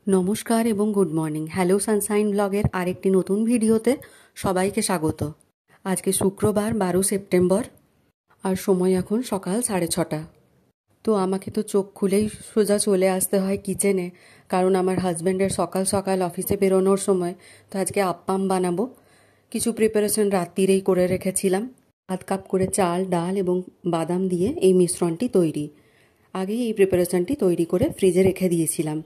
নমস্কার এবং good morning. Hello Sunshine ব্লগের আরেকটি নতুন ভিডিওতে সবাইকে স্বাগত। আজকে শুক্রবার 12 সেপ্টেম্বর আর সময় এখন সকাল 6:30। তো আমাকে তো চোখ খুলেই সোজা চলে আসতে হয় কিচেনে, কারণ আমার হাজব্যান্ডের সকাল সকাল অফিসে বেরোনোর সময়। তো আজকে আপ্পাম বানাবো। কিছু প্রিপারেশন রাত্রিরেই করে রেখেছিলাম। 1/2 কাপ করে চাল, ডাল এবং বাদাম দিয়ে এই মিশ্রণটি তৈরি। আগেই এই প্রিপারেশনটি তৈরি করে ফ্রিজে রেখে দিয়েছিলাম।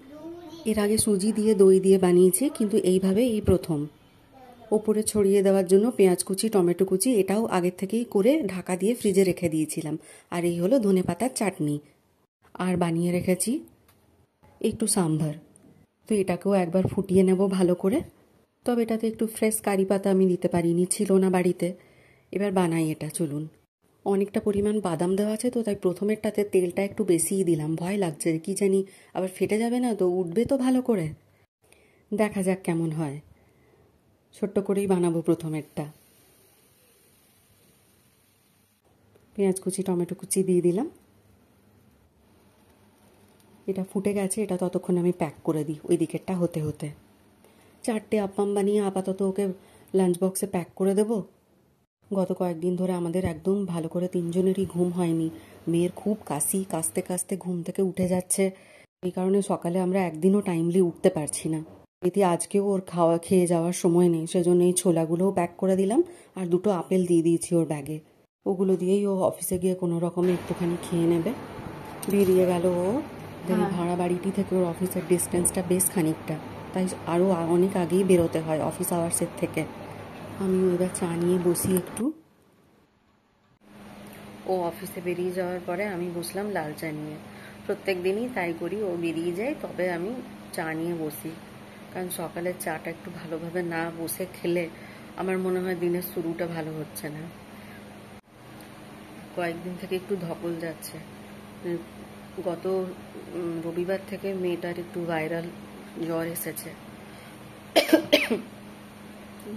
এর আগে সুজি দিয়ে দই দিয়ে বানিয়েছি, কিন্তু এইভাবে এই প্রথম। ওপরে ছড়িয়ে দেওয়ার জন্য পেঁয়াজ কুচি, টমেটো কুচি এটাও আগের থেকেই করে ঢাকা দিয়ে ফ্রিজে রেখে দিয়েছিলাম। আর এই হলো ধনেপাতার চাটনি। আর বানিয়ে রেখেছি একটু সাম্ভার। তো এটাকেও একবার ফুটিয়ে নেব ভালো করে। তবে এটাতে একটু ফ্রেশ কারি পাতা আমি দিতে পারিনি, ছিল না বাড়িতে। এবার বানাই এটা, চলুন। অনেকটা পরিমাণ বাদাম দেওয়া আছে, তো তাই প্রথমেরটাতে তেলটা একটু বেশিই দিলাম। ভয় লাগছে কি জানি আবার ফেটে যাবে না তো, উঠবে তো ভালো করে। দেখা যাক কেমন হয়। ছোট্ট করেই বানাবো প্রথমেরটা। পেঁয়াজ কুচি, টমেটো কুচি দিয়ে দিলাম। এটা ফুটে গেছে, এটা ততক্ষণ আমি প্যাক করে দিই ওই দিকেরটা হতে হতে। 4টে আপ্পাম বানিয়ে আপাতত ওকে লাঞ্চ বক্সে প্যাক করে দেব। গত কয়েকদিন ধরে আমাদের একদম ভালো করে তিনজনেরই ঘুম হয়নি। মেয়ের খুব কাশি, কাশতে কাশতে ঘুম থেকে উঠে যাচ্ছে। এই কারণে সকালে আমরা একদিনও টাইমলি উঠতে পারছি না। এতে আজকেও ওর খেয়ে যাওয়ার সময় নেই, সেজন্য এই ছোলাগুলোও প্যাক করে দিলাম। আর 2টো আপেল দিয়ে দিয়েছি ওর ব্যাগে। ওগুলো দিয়েই ও অফিসে গিয়ে কোনো রকমে একটুখানি খেয়ে নেবে। বেরিয়ে গেল ও। ভাড়া বাড়িটি থেকে ওর অফিসের ডিস্টেন্সটা বেশ খানিকটা, তাই আরও অনেক আগেই বেরোতে হয় অফিস আওয়ার্সের থেকে। আমিও এবার চা নিয়ে বসি একটু। ও অফিসে বেরিয়ে যাওয়ার পরে আমি বসলাম লাল চা নিয়ে। প্রত্যেক দিনই তাই করি, ও বেরিয়ে যায় তবে আমি চা নিয়ে বসি। কারণ সকালের চাটা একটু ভালোভাবে না বসে খেলে আমার মনে হয় দিনের শুরুটা ভালো হচ্ছে না। কয়েকদিন থেকে একটু ধকল যাচ্ছে। গত রবিবার থেকে মেয়েটার একটু ভাইরাল জ্বর এসেছে।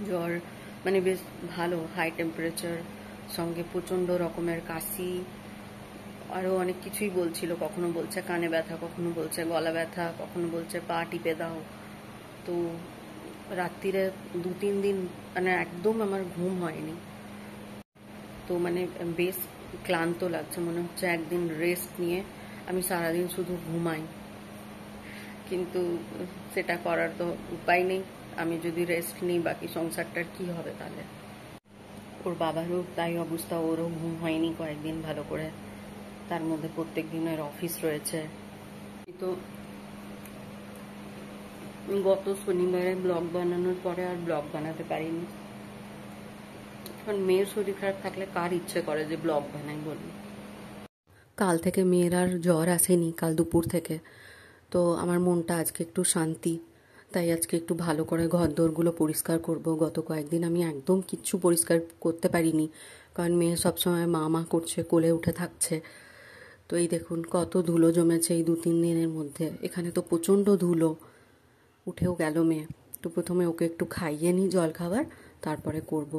জ্বর মানে বেশ ভালো, হাই টেম্পারেচার, সঙ্গে প্রচণ্ড রকমের কাশি, আরও অনেক কিছুই বলছিল। কখনো বলছে কানে ব্যথা, কখনো বলছে গলা ব্যথা, কখনো বলছে পা টিপে দাও। তো রাত্রিরে 2-3 দিন মানে একদম আমার ঘুম হয়নি। তো মানে বেশ ক্লান্ত লাগছে, মনে হচ্ছে একদিন রেস্ট নিয়ে আমি সারাদিন শুধু ঘুমাই। কিন্তু সেটা করার তো উপায় নেই। আমি যদি রেস্ট নিই বাকি সংসারটার কি হবে তাহলে। ওর বাবারও তাই অবস্থা, ওরও ঘুম হয়নি কয়েকদিন ভালো করে। তার মধ্যে প্রত্যেক দিনের অফিস রয়েছে। তো গত শনিবারে ব্লগ বানানোর পরে আর ব্লগ বানাতে পারিনি। কারণ মেয়ের শরীর খারাপ থাকলে কার ইচ্ছে করে যে ব্লগ বানাই বলি। কাল থেকে মেয়ের আর জ্বর আসেনি, কাল দুপুর থেকে। তো আমার মনটা আজকে একটু শান্তি। তাই আজকে একটু ভালো করে ঘরদোরগুলো পরিষ্কার করব। গত কয়েকদিন আমি একদম কিচ্ছু পরিষ্কার করতে পারিনি, কারণ মেয়ে সবসময় মা মা করছে, কোলে উঠে থাকছে। তো এই দেখুন কত ধুলো জমেছে এই 2-3 দিনের মধ্যে। এখানে তো প্রচণ্ড ধুলো। উঠেও গেল মেয়ে। তো প্রথমে ওকে একটু খাইয়ে নিই জল খাবার, তারপরে করব।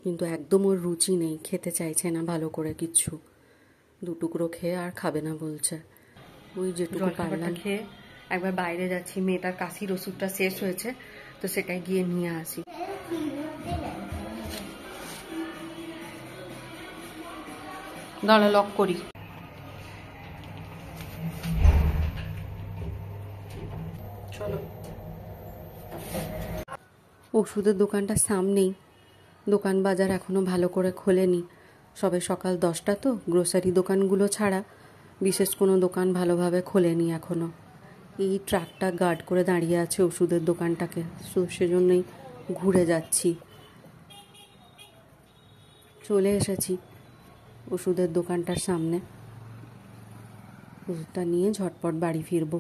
কিন্তু একদম ওর রুচি নেই, খেতে চাইছে না ভালো করে কিচ্ছু। 2 টুকরো খেয়ে আর খাবে না বলছে। ওই যেটুকু পারলাম খেয়ে একবার বাইরে যাচ্ছি, মেয়েটার কাশির ওষুধটা শেষ হয়েছে, তো সেটাই গিয়ে নিয়ে আসি। দাঁড়া লক করি। চলো। ওষুধের দোকানটা সামনেই। দোকান বাজার এখনও ভালো করে খোলেনি। সবে সকাল 10টা, তো গ্রোসারি দোকানগুলো ছাড়া বিশেষ কোনো দোকান ভালোভাবে খোলেনি এখনও। এই ট্রাকটা গার্ড করে দাঁড়িয়ে আছে ওষুধের দোকানটাকে, সেজন্যই ঘুরে যাচ্ছি। চলে এসেছি ওষুধের দোকানটার সামনে। ওষুধটা নিয়ে ঝটপট বাড়ি ফিরবো।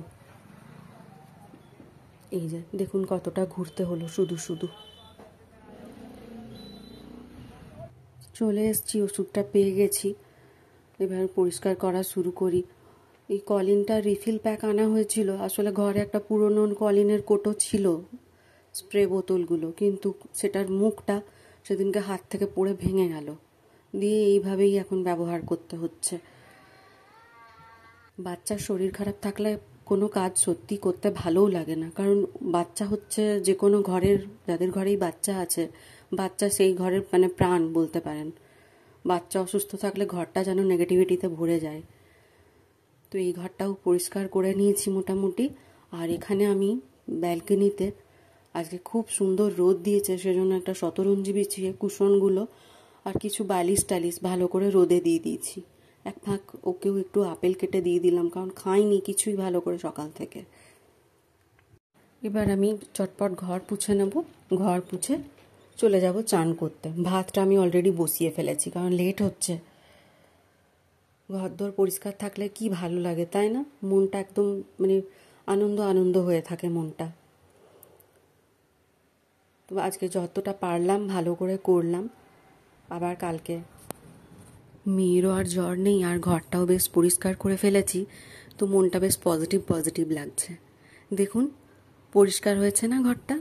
এই যে দেখুন কতটা ঘুরতে হলো শুধু শুধু। চলে এসেছি, ওষুধটা পেয়ে গেছি। এবার পরিষ্কার করা শুরু করি। এই কলিনটা রিফিল প্যাক আনা হয়েছিল। আসলে ঘরে একটা পুরনো কলিনের কোটো ছিল, স্প্রে বোতলগুলো, কিন্তু সেটার মুখটা সেদিনকে হাত থেকে পড়ে ভেঙে গেল। দিয়ে এইভাবেই এখন ব্যবহার করতে হচ্ছে। বাচ্চার শরীর খারাপ থাকলে কোনো কাজ সত্যি করতে ভালোও লাগে না, কারণ বাচ্চা হচ্ছে যে কোনো ঘরের, যাদের ঘরেই বাচ্চা আছে, বাচ্চা সেই ঘরের মানে প্রাণ বলতে পারেন। বাচ্চা অসুস্থ থাকলে ঘরটা যেন নেগেটিভিটিতে ভরে যায়। তো এই ঘরটাও পরিষ্কার করে নিয়েছি মোটামুটি। আর এখানে আমি ব্যালকনিতে আজকে খুব সুন্দর রোদ দিয়েছে, সেজন্য একটা শতরঞ্জি বিছিয়ে কুশনগুলো আর কিছু বালিশ টালিশ ভালো করে রোদে দিয়ে দিয়েছি। এক ফাঁক ওকেও একটু আপেল কেটে দিয়ে দিলাম, কারণ খাইনি কিছুই ভালো করে সকাল থেকে। এবার আমি চটপট ঘর পুছে নেব, ঘর পুছে চলে যাব চান করতে। ভাতটা আমি অলরেডি বসিয়ে ফেলেছি, কারণ লেট হচ্ছে। ঘরদোর পরিষ্কার থাকলে কি ভালো লাগে, তাই না? মনটা একদম মানে আনন্দ আনন্দ হয়ে থাকে মনটা। তো আজকে যতটা পারলাম ভালো করে করলাম। আবার কালকে মেয়েরও আর জ্বর নেই, আর ঘরটাও বেশ পরিষ্কার করে ফেলেছি, তো মনটা বেশ পজিটিভ পজিটিভ লাগছে। দেখুন পরিষ্কার হয়েছে না ঘরটা,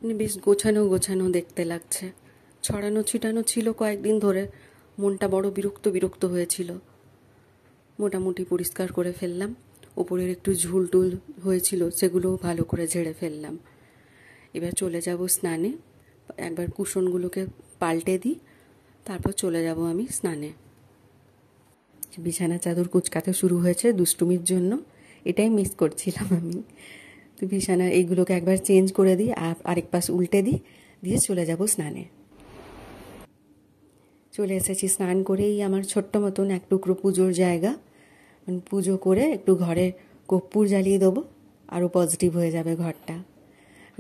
মানে বেশ গোছানো গোছানো দেখতে লাগছে। ছড়ানো ছিটানো ছিল কয়েকদিন ধরে, মনটা বড় বিরক্ত বিরক্ত হয়েছিল। মোটামুটি পরিষ্কার করে ফেললাম। ওপরের একটু ঝুল টুল হয়েছিল সেগুলোও ভালো করে ঝেড়ে ফেললাম। এবার চলে যাব স্নানে। একবার কুশনগুলোকে পাল্টে দিই, তারপর চলে যাব আমি স্নানে। বিছানা চাদর কুচকাতে শুরু হয়েছে দুষ্টুমির জন্য, এটাই মিস করছিলাম আমি। তো বিছানা এইগুলোকে একবার চেঞ্জ করে দিই, আরেক পাশ উল্টে দিই, দিয়ে চলে যাব স্নানে। চলে এসেছি স্নান করেই আমার ছোট্ট মতন এক টুকরো পুজোর জায়গা। পুজো করে একটু ঘরে কর্পূর জ্বালিয়ে দেবো, আরও পজিটিভ হয়ে যাবে ঘরটা।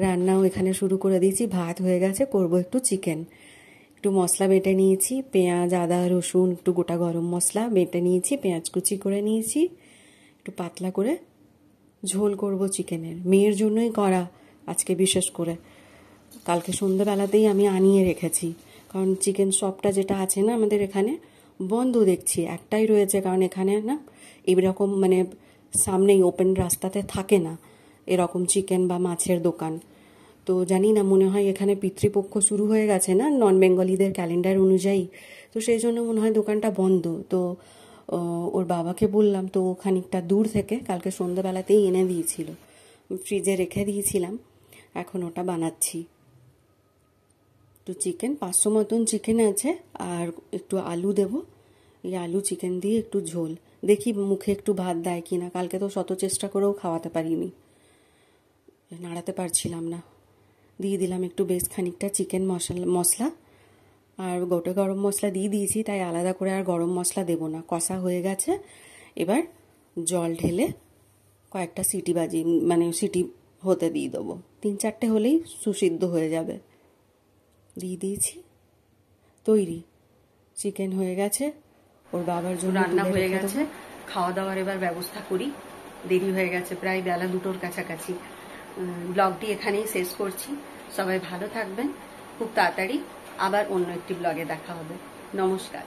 রান্নাও এখানে শুরু করে দিয়েছি, ভাত হয়ে গেছে, করব একটু চিকেন। একটু মশলা বেটে নিয়েছি, পেঁয়াজ আদা রসুন একটু গোটা গরম মশলা বেটে নিয়েছি, পেঁয়াজ কুচি করে নিয়েছি, একটু পাতলা করে ঝোল করব চিকেনের। মেয়ের জন্যই করা আজকে বিশেষ করে। কালকে সন্ধ্যেবেলাতেই আমি আনিয়ে রেখেছি, কারণ চিকেন শপটা যেটা আছে না আমাদের এখানে বন্ধ দেখছি, একটাই রয়েছে, কারণ এখানে না এরকম মানে সামনেই ওপেন রাস্তাতে থাকে না এরকম চিকেন বা মাছের দোকান। তো জানি না, মনে হয় এখানে পিতৃপক্ষ শুরু হয়ে গেছে না নন বেঙ্গলিদের ক্যালেন্ডার অনুযায়ী, তো সেই জন্য মনে হয় দোকানটা বন্ধ। তো ওর বাবাকে বললাম, তো খানিকটা দূর থেকে কালকে সন্ধ্যাবেলাতেই এনে দিয়েছিল, ফ্রিজে রেখে দিয়েছিলাম, এখন ওটা বানাচ্ছি। তো চিকেন 500 মতন চিকেন আছে, আর একটু আলু দেব। এই আলু চিকেন দিয়ে একটু ঝোল, দেখি মুখে একটু ভাত দেয় কি না। কালকে তো শত চেষ্টা করেও খাওয়াতে পারিনি, নাড়াতে পারছিলাম না। দিয়ে দিলাম একটু বেশ খানিকটা চিকেন মশলা, আর গোটা গরম মশলা দিয়ে দিয়েছি, তাই আলাদা করে আর গরম মশলা দেবো না। কষা হয়ে গেছে, এবার জল ঢেলে কয়েকটা সিটি মানে সিটি হতে দিয়ে দেবো। 3-4টে হলেই সুসিদ্ধ হয়ে যাবে। দিয়ে দিয়েছি, তৈরি চিকেন হয়ে গেছে। ওর বাবার জন্য রান্না হয়ে গেছে, খাওয়া দাওয়ার এবার ব্যবস্থা করি। দেরি হয়ে গেছে, প্রায় বেলা 2টোর কাছাকাছি। ব্লগটি এখানেই শেষ করছি। সবাই ভালো থাকবেন, খুব তাড়াতাড়ি আবার অন্য একটি ব্লগে দেখা হবে। নমস্কার।